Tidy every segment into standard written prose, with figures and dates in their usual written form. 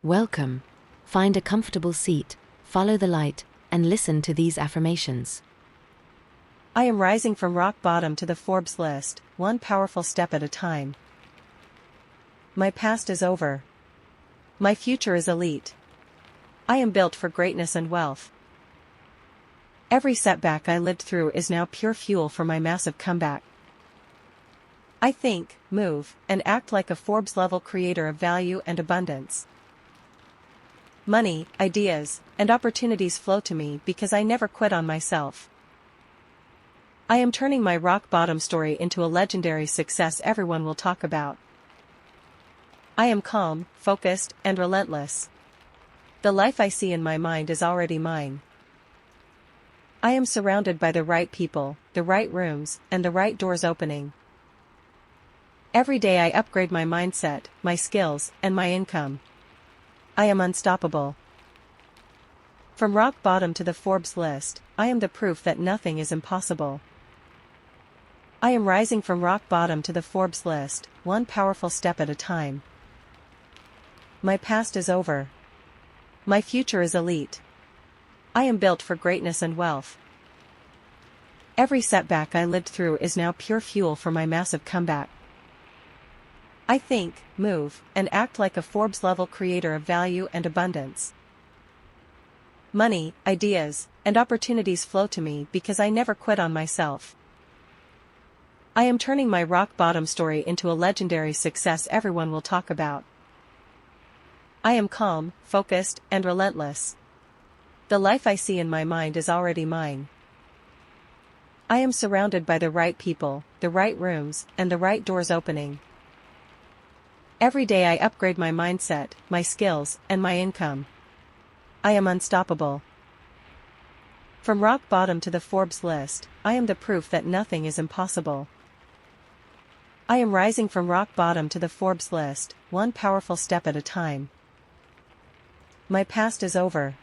Welcome. Find a comfortable seat, follow the light, and listen to these affirmations. I am rising from rock bottom to the Forbes list, one powerful step at a time. My past is over. My future is elite. I am built for greatness and wealth. Every setback I lived through is now pure fuel for my massive comeback. I think, move, and act like a Forbes-level creator of value and abundance. Money, ideas, and opportunities flow to me because I never quit on myself. I am turning my rock-bottom story into a legendary success everyone will talk about. I am calm, focused, and relentless. The life I see in my mind is already mine. I am surrounded by the right people, the right rooms, and the right doors opening. Every day I upgrade my mindset, my skills, and my income. I am unstoppable. From rock bottom to the Forbes list, I am the proof that nothing is impossible. I am rising from rock bottom to the Forbes list, one powerful step at a time. My past is over. My future is elite. I am built for greatness and wealth. Every setback I lived through is now pure fuel for my massive comeback. I think, move, and act like a Forbes-level creator of value and abundance. Money, ideas, and opportunities flow to me because I never quit on myself. I am turning my rock-bottom story into a legendary success everyone will talk about. I am calm, focused, and relentless. The life I see in my mind is already mine. I am surrounded by the right people, the right rooms, and the right doors opening. Every day I upgrade my mindset, my skills, and my income. I am unstoppable. From rock bottom to the Forbes list, I am the proof that nothing is impossible. I am rising from rock bottom to the Forbes list, one powerful step at a time. My past is over.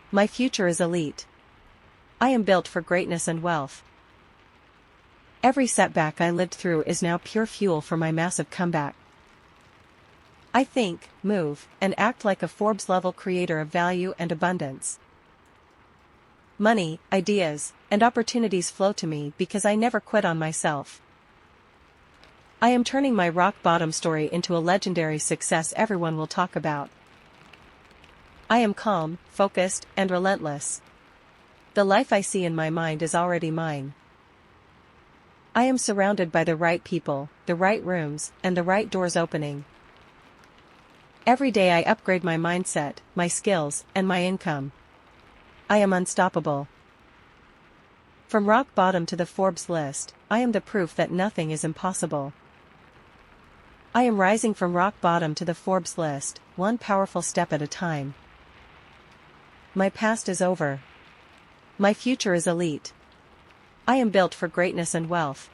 My future is elite. I am built for greatness and wealth. Every setback I lived through is now pure fuel for my massive comeback. I think, move, and act like a Forbes-level creator of value and abundance. Money, ideas, and opportunities flow to me because I never quit on myself. I am turning my rock-bottom story into a legendary success everyone will talk about. I am calm, focused, and relentless. The life I see in my mind is already mine. I am surrounded by the right people, the right rooms, and the right doors opening. Every day I upgrade my mindset, my skills, and my income. I am unstoppable. From rock bottom to the Forbes list, I am the proof that nothing is impossible. I am rising from rock bottom to the Forbes list, one powerful step at a time. My past is over. My future is elite. I am built for greatness and wealth.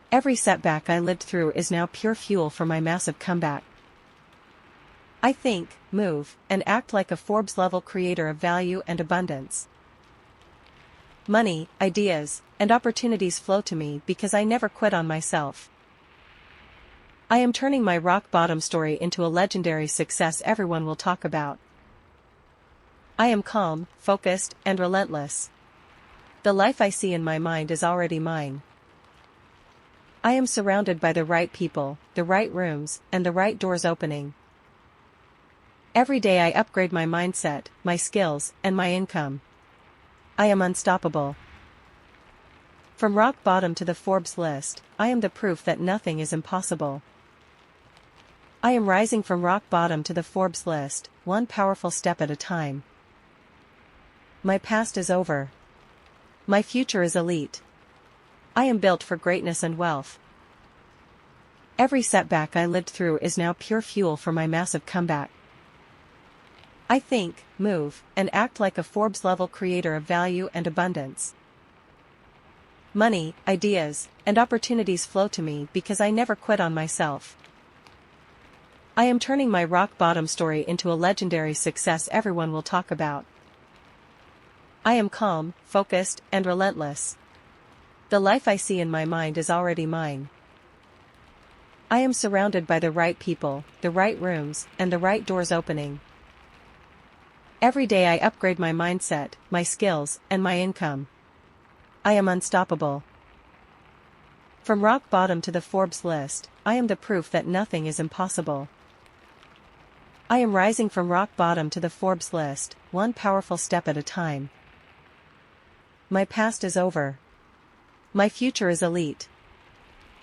Every setback I lived through is now pure fuel for my massive comeback. I think, move, and act like a Forbes-level creator of value and abundance. Money, ideas, and opportunities flow to me because I never quit on myself. I am turning my rock-bottom story into a legendary success everyone will talk about. I am calm, focused, and relentless. The life I see in my mind is already mine. I am surrounded by the right people, the right rooms, and the right doors opening. Every day I upgrade my mindset, my skills, and my income. I am unstoppable. From rock bottom to the Forbes list, I am the proof that nothing is impossible. I am rising from rock bottom to the Forbes list, one powerful step at a time. My past is over. My future is elite. I am built for greatness and wealth. Every setback I lived through is now pure fuel for my massive comeback. I think, move, and act like a Forbes-level creator of value and abundance. Money, ideas, and opportunities flow to me because I never quit on myself. I am turning my rock-bottom story into a legendary success everyone will talk about. I am calm, focused, and relentless. The life I see in my mind is already mine. I am surrounded by the right people, the right rooms, and the right doors opening. Every day I upgrade my mindset, my skills, and my income. I am unstoppable. From rock bottom to the Forbes list, I am the proof that nothing is impossible. I am rising from rock bottom to the Forbes list, one powerful step at a time. My past is over. My future is elite.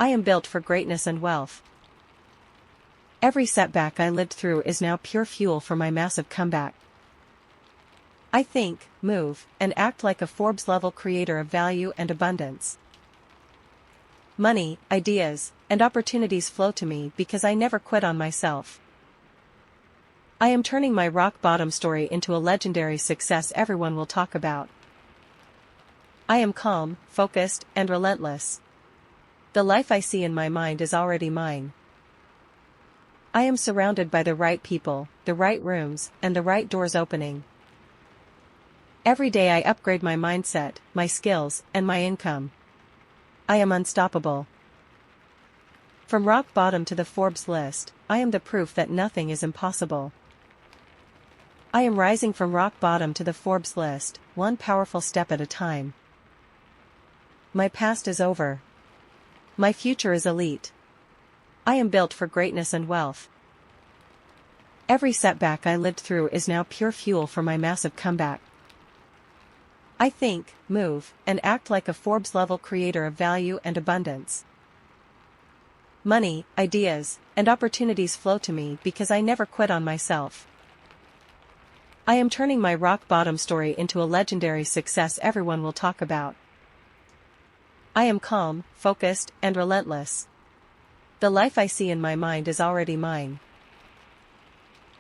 I am built for greatness and wealth. Every setback I lived through is now pure fuel for my massive comeback. I think, move, and act like a Forbes-level creator of value and abundance. Money, ideas, and opportunities flow to me because I never quit on myself. I am turning my rock-bottom story into a legendary success everyone will talk about. I am calm, focused, and relentless. The life I see in my mind is already mine. I am surrounded by the right people, the right rooms, and the right doors opening. Every day I upgrade my mindset, my skills, and my income. I am unstoppable. From rock bottom to the Forbes list, I am the proof that nothing is impossible. I am rising from rock bottom to the Forbes list, one powerful step at a time. My past is over. My future is elite. I am built for greatness and wealth. Every setback I lived through is now pure fuel for my massive comeback. I think, move, and act like a Forbes-level creator of value and abundance. Money, ideas, and opportunities flow to me because I never quit on myself. I am turning my rock-bottom story into a legendary success everyone will talk about. I am calm, focused, and relentless. The life I see in my mind is already mine.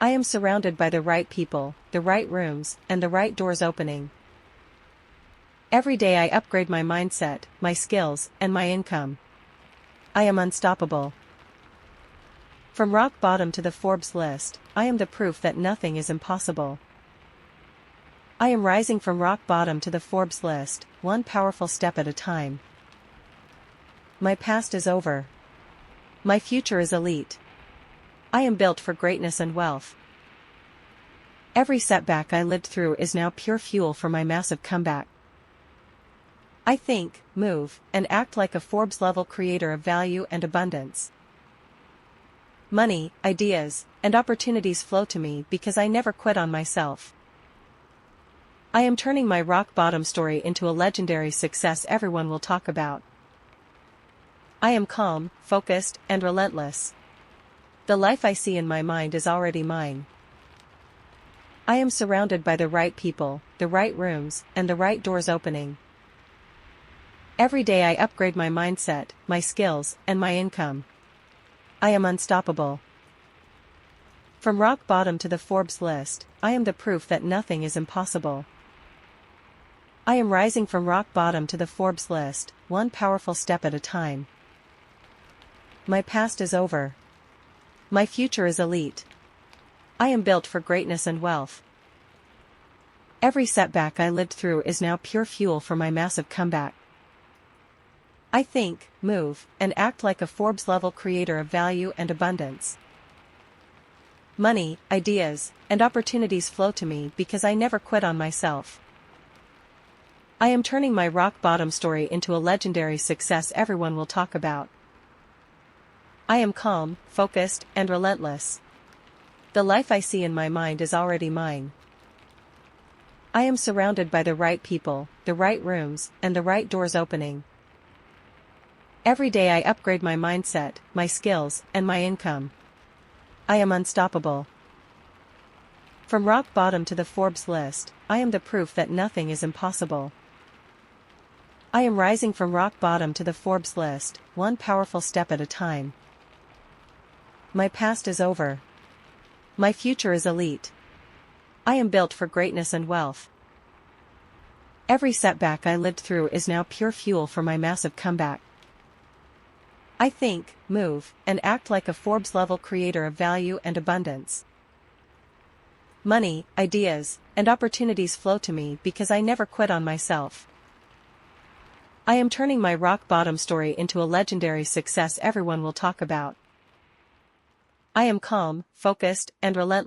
I am surrounded by the right people, the right rooms, and the right doors opening. Every day I upgrade my mindset, my skills, and my income. I am unstoppable. From rock bottom to the Forbes list, I am the proof that nothing is impossible. I am rising from rock bottom to the Forbes list, one powerful step at a time. My past is over. My future is elite. I am built for greatness and wealth. Every setback I lived through is now pure fuel for my massive comeback. I think, move, and act like a Forbes-level creator of value and abundance. Money, ideas, and opportunities flow to me because I never quit on myself. I am turning my rock-bottom story into a legendary success everyone will talk about. I am calm, focused, and relentless. The life I see in my mind is already mine. I am surrounded by the right people, the right rooms, and the right doors opening. Every day I upgrade my mindset, my skills, and my income. I am unstoppable. From rock bottom to the Forbes list, I am the proof that nothing is impossible. I am rising from rock bottom to the Forbes list, one powerful step at a time. My past is over. My future is elite. I am built for greatness and wealth. Every setback I lived through is now pure fuel for my massive comeback. I think, move, and act like a Forbes-level creator of value and abundance. Money, ideas, and opportunities flow to me because I never quit on myself. I am turning my rock-bottom story into a legendary success everyone will talk about. I am calm, focused, and relentless. The life I see in my mind is already mine. I am surrounded by the right people, the right rooms, and the right doors opening. Every day I upgrade my mindset, my skills, and my income. I am unstoppable. From rock bottom to the Forbes list, I am the proof that nothing is impossible. I am rising from rock bottom to the Forbes list, one powerful step at a time. My past is over. My future is elite. I am built for greatness and wealth. Every setback I lived through is now pure fuel for my massive comeback. I think, move, and act like a Forbes-level creator of value and abundance. Money, ideas, and opportunities flow to me because I never quit on myself. I am turning my rock-bottom story into a legendary success everyone will talk about. I am calm, focused, and relentless.